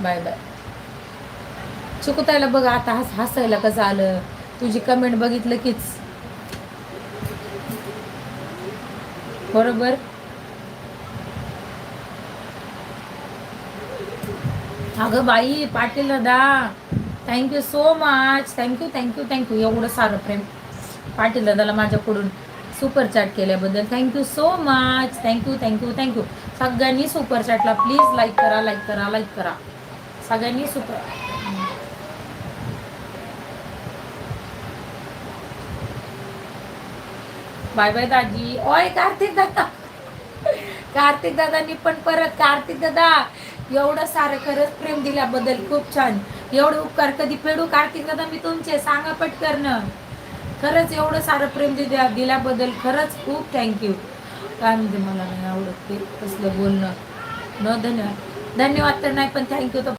Bye bye. चुकतायला बघ आता हसायला कसं आलं. तुझी कमेंट बघितलं कीच बरोबर. अगं बाई पाटील दादा, thank you so much. Thank you thank you thank you. एवढं सारं प्रेम पाटील दादाला माझ्याकडून सुपर चॅट केल्याबद्दल thank you so much. Thank you thank you thank you. सगळ्यांनी सुपर चॅटला प्लीज लाईक करा, लाईक करा, लाईक करा सगळ्यांनी सुपर. बाय बाय दाजी. ओय कार्तिक दादा, कार्तिक दादांनी पण परत, कार्तिक दादा एवढं सारं खरंच प्रेम दिल्याबद्दल खूप छान. एवढं उपकार कधी फेडू कार्तिक दादा मी तुमचे, सांगा पटकन. खरंच एवढं सारं प्रेम दिल्याबद्दल खरंच खूप थँक्यू. काय म्हणजे मला नाही आवडत ते कसलं बोलणं. न धन्यवाद. धन्यवाद तर नाही पण थँक्यू तर